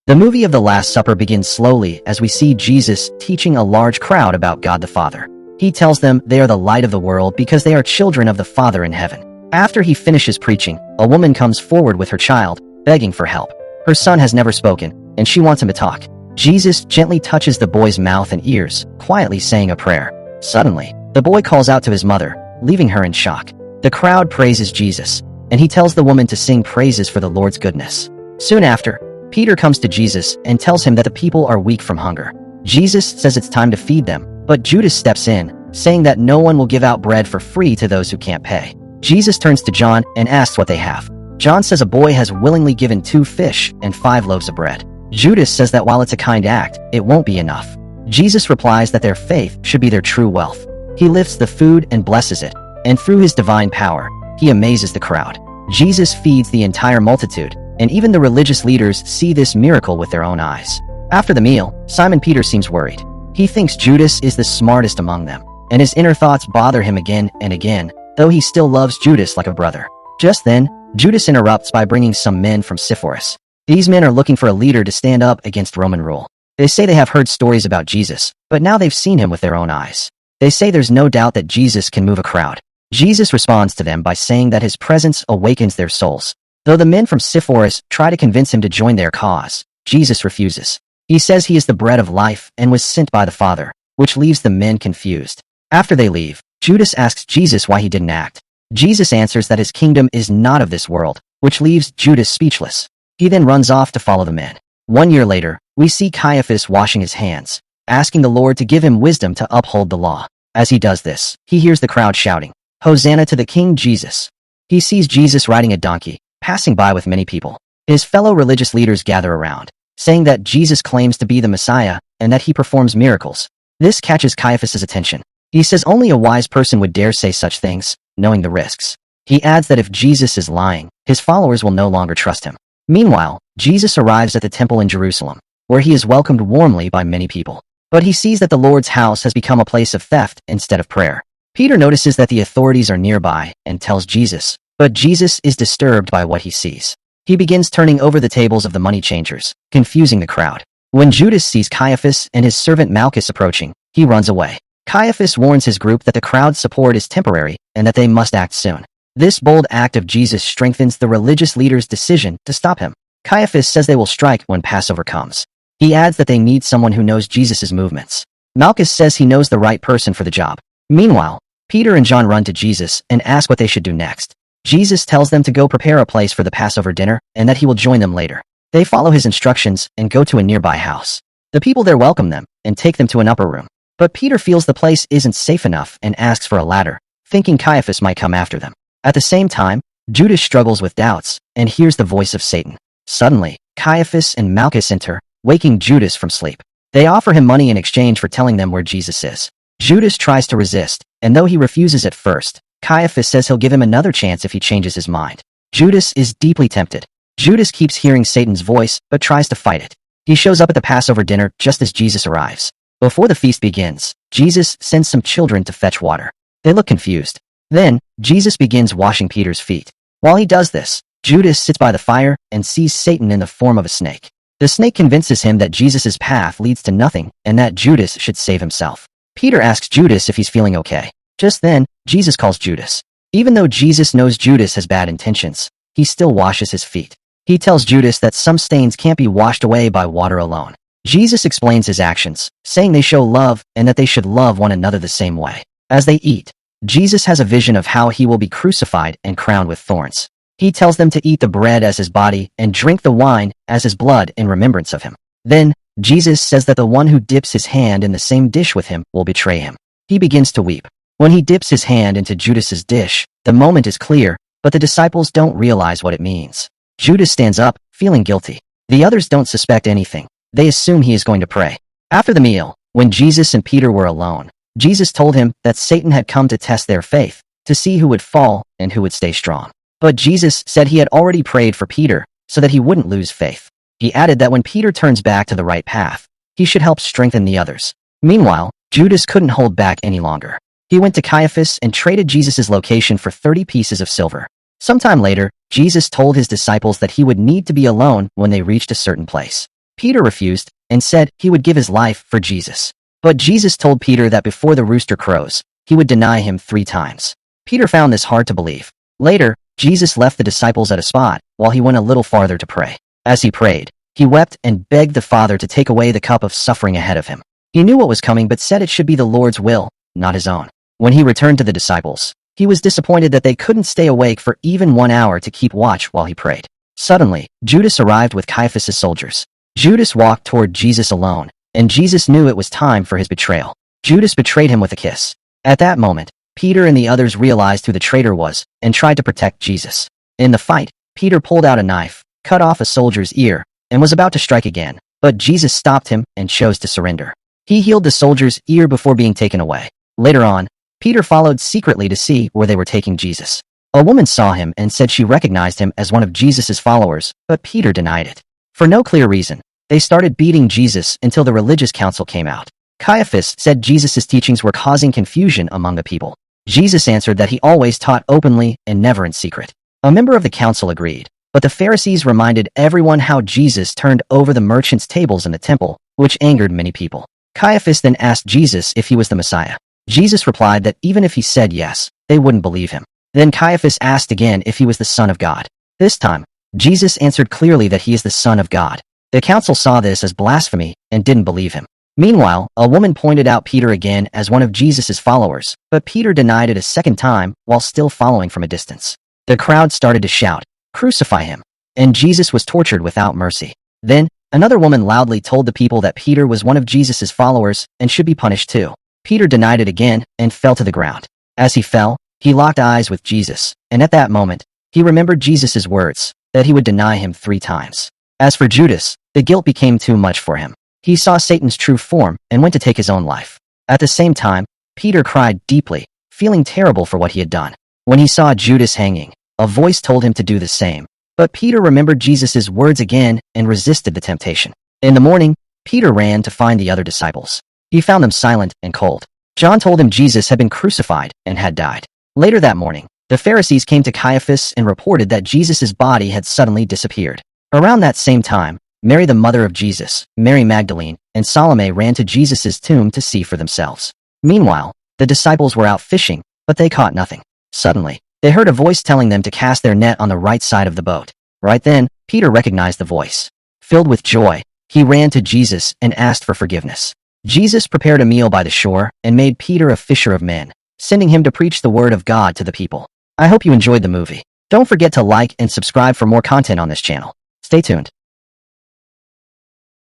The movie of the Last Supper begins slowly as we see Jesus teaching a large crowd about God the Father. He tells them they are the light of the world because they are children of the Father in heaven. After he finishes preaching, a woman comes forward with her child, begging for help. Her son has never spoken, and she wants him to talk. Jesus gently touches the boy's mouth and ears, quietly saying a prayer. Suddenly, the boy calls out to his mother, leaving her in shock. The crowd praises Jesus, and he tells the woman to sing praises for the Lord's goodness. Soon after, Peter comes to Jesus and tells him that the people are weak from hunger. Jesus says it's time to feed them, but Judas steps in, saying that no one will give out bread for free to those who can't pay. Jesus turns to John and asks what they have. John says a boy has willingly given 2 fish and 5 loaves of bread. Judas says that while it's a kind act, it won't be enough. Jesus replies that their faith should be their true wealth. He lifts the food and blesses it, and through his divine power, he amazes the crowd. Jesus feeds the entire multitude, and even the religious leaders see this miracle with their own eyes. After the meal, Simon Peter seems worried. He thinks Judas is the smartest among them, and his inner thoughts bother him again and again, though he still loves Judas like a brother. Just then, Judas interrupts by bringing some men from Sepphoris. These men are looking for a leader to stand up against Roman rule. They say they have heard stories about Jesus, but now they've seen him with their own eyes. They say there's no doubt that Jesus can move a crowd. Jesus responds to them by saying that his presence awakens their souls. Though the men from Sepphoris try to convince him to join their cause, Jesus refuses. He says he is the bread of life and was sent by the Father, which leaves the men confused. After they leave, Judas asks Jesus why he didn't act. Jesus answers that his kingdom is not of this world, which leaves Judas speechless. He then runs off to follow the men. 1 year later, we see Caiaphas washing his hands, asking the Lord to give him wisdom to uphold the law. As he does this, he hears the crowd shouting, "Hosanna to the King Jesus!" He sees Jesus riding a donkey, passing by with many people. His fellow religious leaders gather around, saying that Jesus claims to be the Messiah and that he performs miracles. This catches Caiaphas' attention. He says only a wise person would dare say such things, knowing the risks. He adds that if Jesus is lying, his followers will no longer trust him. Meanwhile, Jesus arrives at the temple in Jerusalem, where he is welcomed warmly by many people. But he sees that the Lord's house has become a place of theft instead of prayer. Peter notices that the authorities are nearby and tells Jesus, but Jesus is disturbed by what he sees. He begins turning over the tables of the money changers, confusing the crowd. When Judas sees Caiaphas and his servant Malchus approaching, he runs away. Caiaphas warns his group that the crowd's support is temporary and that they must act soon. This bold act of Jesus strengthens the religious leaders' decision to stop him. Caiaphas says they will strike when Passover comes. He adds that they need someone who knows Jesus' movements. Malchus says he knows the right person for the job. Meanwhile, Peter and John run to Jesus and ask what they should do next. Jesus tells them to go prepare a place for the Passover dinner and that he will join them later. They follow his instructions and go to a nearby house. The people there welcome them and take them to an upper room. But Peter feels the place isn't safe enough and asks for a ladder, thinking Caiaphas might come after them. At the same time, Judas struggles with doubts and hears the voice of Satan. Suddenly, Caiaphas and Malchus enter, waking Judas from sleep. They offer him money in exchange for telling them where Jesus is. Judas tries to resist, and though he refuses at first, Caiaphas says he'll give him another chance if he changes his mind. Judas is deeply tempted. Judas keeps hearing Satan's voice, but tries to fight it. He shows up at the Passover dinner just as Jesus arrives. Before the feast begins, Jesus sends some children to fetch water. They look confused. Then, Jesus begins washing Peter's feet. While he does this, Judas sits by the fire and sees Satan in the form of a snake. The snake convinces him that Jesus' path leads to nothing and that Judas should save himself. Peter asks Judas if he's feeling okay. Just then, Jesus calls Judas. Even though Jesus knows Judas has bad intentions, he still washes his feet. He tells Judas that some stains can't be washed away by water alone. Jesus explains his actions, saying they show love and that they should love one another the same way. As they eat, Jesus has a vision of how he will be crucified and crowned with thorns. He tells them to eat the bread as his body and drink the wine as his blood in remembrance of him. Then, Jesus says that the one who dips his hand in the same dish with him will betray him. He begins to weep. When he dips his hand into Judas's dish, the moment is clear, but the disciples don't realize what it means. Judas stands up, feeling guilty. The others don't suspect anything. They assume he is going to pray. After the meal, when Jesus and Peter were alone, Jesus told him that Satan had come to test their faith, to see who would fall and who would stay strong. But Jesus said he had already prayed for Peter, so that he wouldn't lose faith. He added that when Peter turns back to the right path, he should help strengthen the others. Meanwhile, Judas couldn't hold back any longer. He went to Caiaphas and traded Jesus' location for 30 pieces of silver. Sometime later, Jesus told his disciples that he would need to be alone when they reached a certain place. Peter refused and said he would give his life for Jesus. But Jesus told Peter that before the rooster crows, he would deny him 3 times. Peter found this hard to believe. Later, Jesus left the disciples at a spot while he went a little farther to pray. As he prayed, he wept and begged the Father to take away the cup of suffering ahead of him. He knew what was coming but said it should be the Lord's will, not his own. When he returned to the disciples, he was disappointed that they couldn't stay awake for even 1 hour to keep watch while he prayed. Suddenly, Judas arrived with Caiaphas' soldiers. Judas walked toward Jesus alone, and Jesus knew it was time for his betrayal. Judas betrayed him with a kiss. At that moment, Peter and the others realized who the traitor was and tried to protect Jesus. In the fight, Peter pulled out a knife, cut off a soldier's ear, and was about to strike again, but Jesus stopped him and chose to surrender. He healed the soldier's ear before being taken away. Later on, Peter followed secretly to see where they were taking Jesus. A woman saw him and said she recognized him as one of Jesus' followers, but Peter denied it. For no clear reason, they started beating Jesus until the religious council came out. Caiaphas said Jesus' teachings were causing confusion among the people. Jesus answered that he always taught openly and never in secret. A member of the council agreed, but the Pharisees reminded everyone how Jesus turned over the merchants' tables in the temple, which angered many people. Caiaphas then asked Jesus if he was the Messiah. Jesus replied that even if he said yes, they wouldn't believe him. Then Caiaphas asked again if he was the Son of God. This time, Jesus answered clearly that he is the Son of God. The council saw this as blasphemy and didn't believe him. Meanwhile, a woman pointed out Peter again as one of Jesus' followers, but Peter denied it a second time while still following from a distance. The crowd started to shout, "Crucify him!" And Jesus was tortured without mercy. Then, another woman loudly told the people that Peter was one of Jesus' followers and should be punished too. Peter denied it again and fell to the ground. As he fell, he locked eyes with Jesus, and at that moment, he remembered Jesus' words, that he would deny him 3 times. As for Judas, the guilt became too much for him. He saw Satan's true form and went to take his own life. At the same time, Peter cried deeply, feeling terrible for what he had done. When he saw Judas hanging, a voice told him to do the same. But Peter remembered Jesus' words again and resisted the temptation. In the morning, Peter ran to find the other disciples. He found them silent and cold. John told him Jesus had been crucified and had died. Later that morning, the Pharisees came to Caiaphas and reported that Jesus' body had suddenly disappeared. Around that same time, Mary the mother of Jesus, Mary Magdalene, and Salome ran to Jesus' tomb to see for themselves. Meanwhile, the disciples were out fishing, but they caught nothing. Suddenly, they heard a voice telling them to cast their net on the right side of the boat. Right then, Peter recognized the voice. Filled with joy, he ran to Jesus and asked for forgiveness. Jesus prepared a meal by the shore and made Peter a fisher of men, sending him to preach the word of God to the people. I hope you enjoyed the movie. Don't forget to like and subscribe for more content on this channel. Stay tuned.